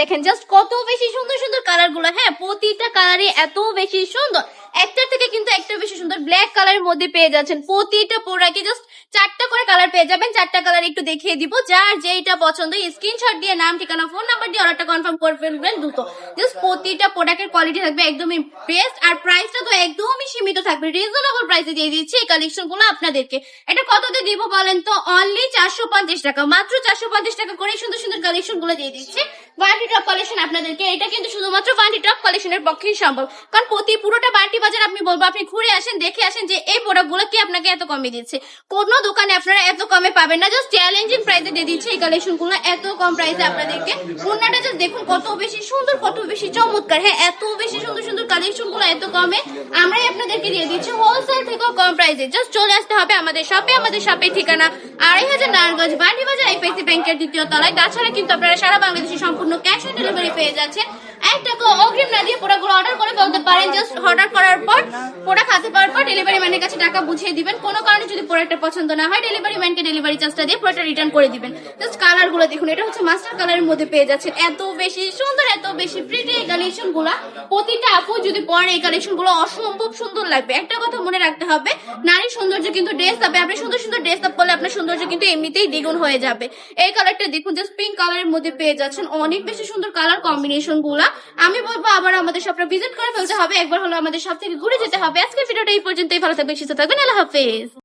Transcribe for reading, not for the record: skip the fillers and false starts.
দেখেন জাস্ট কত বেশি সুন্দর সুন্দর কালার গুলো। হ্যাঁ, প্রতিটা কালারই এত বেশি সুন্দর, একটার থেকে কিন্তু একটা বেশি সুন্দর। ব্ল্যাক কালারের মধ্যে পেয়ে যাচ্ছেন প্রতিটা প্রোডাক্টে জাস্ট 4টা করে কালার পেয়ে যাবেন। 4টা কালার একটু দেখিয়ে দিব, যার যেইটা পছন্দ স্ক্রিনশট দিয়ে নাম ঠিকানা ফোন নাম্বার দিয়ে অর্ডারটা কনফার্ম করে ফেলবেন দ্রুত। জাস্ট প্রতিটা প্রোডাক্টের কোয়ালিটি থাকবে একদমই বেস্ট, আর প্রাইসটা তো একদমই সীমিত থাকবে, রিজনেবল প্রাইসে দিয়ে দিচ্ছি এই কালেকশন গুলো আপনাদেরকে। এটা কততে দিব বলেন তো? অনলি 450 টাকা, মাত্র 450 টাকা করে সুন্দর সুন্দর কালেকশন গুলো দিয়ে দিচ্ছে বান্টি টপ কালেকশন আপনাদেরকে। এটা কিন্তু শুধুমাত্র বান্টি টপ কালেকশনের পক্ষেই সম্ভব, কারণ পুরোটা বান্টি বাজার আপনি বলবো আপনি ঘুরে আসেন, দেখে আসেন যে এই প্রোডাক্ট গুলো কি আপনাকে এত কমে দিচ্ছে। কোন দোকানে আপনারা এত কমে পাবেন না, জাস্ট চ্যালেঞ্জিং প্রাইসে দিয়ে দিচ্ছে এই কালেকশন গুলো এত কম প্রাইসে আপনাদেরকে। ওনাটা জাস্ট দেখুন কত বেশি সুন্দর, কত বেশি চমৎকার। হ্যাঁ, এত বেশি সুন্দর সুন্দর কালেকশন গুলো এত কমে আমরাই আপনাদেরকে দিয়ে দিচ্ছি হোলসেল থেকেও কম প্রাইসে। জাস্ট চলে আসতে হবে আমাদের শপে। আমাদের শপের ঠিকানা 2500 নারায়ণগঞ্জ বান্টি বাজার এফএসি ব্যাংকের 2য় তলায়। তাছাড়া কিন্তু আপনারা সারা বাংলাদেশে সম্পূর্ণ ক্যাশ অন ডেলিভারি পেয়ে যাচ্ছেন। 1 টাকা অগ্রিম না দিয়ে প্রোডাক্টগুলো অর্ডার করে ফেলতে পারেন। জাস্ট অর্ডার করার পর প্রোডাক্ট হাতে পাওয়ার পর ডেলিভারি ম্যানের কাছে টাকা বুঝিয়ে দিবেন। কোনো কারণে যদি প্রোডাক্টটা পছন্দ না হয় ডেলিভারি ম্যানকে ডেলিভারি চার্জটা দিয়ে প্রোডাক্টটা রিটার্ন করে দিবেন। জাস্ট কালার গুলো দেখুন, এটা হচ্ছে মাস্টার কালারের মধ্যে পেয়ে যাচ্ছেন। এত বেশি সুন্দর, এত বেশি প্রিটি এই কালেকশন গুলা। প্রতিটা আপু যদি পরে এই কালেকশন গুলো অসম্ভব সুন্দর লাগবে। একটা কথা মনে রাখতে হবে, নারী সৌন্দর্য কিন্তু ড্রেস আপে। আপনি সুন্দর সুন্দর ড্রেস আপ করলে আপনার সৌন্দর্য কিন্তু এমনিতেই দ্বিগুণ হয়ে যাবে। এই কালারটা দেখুন, জাস্ট পিঙ্ক কালারের মধ্যে পেয়ে যাচ্ছেন। অনেক বেশি সুন্দর কালার কম্বিনেশন গুলা। আমি বলবো আবার আমাদের শপটা ভিজিট করে ফেলতে হবে, একবার হলো আমাদের শপ থেকে ঘুরে যেতে হবে। আজকের ভিডিওটা এই পর্যন্তই। ভালো থাকবেন, সুস্থ থাকবেন, আল্লাহ হাফেজ।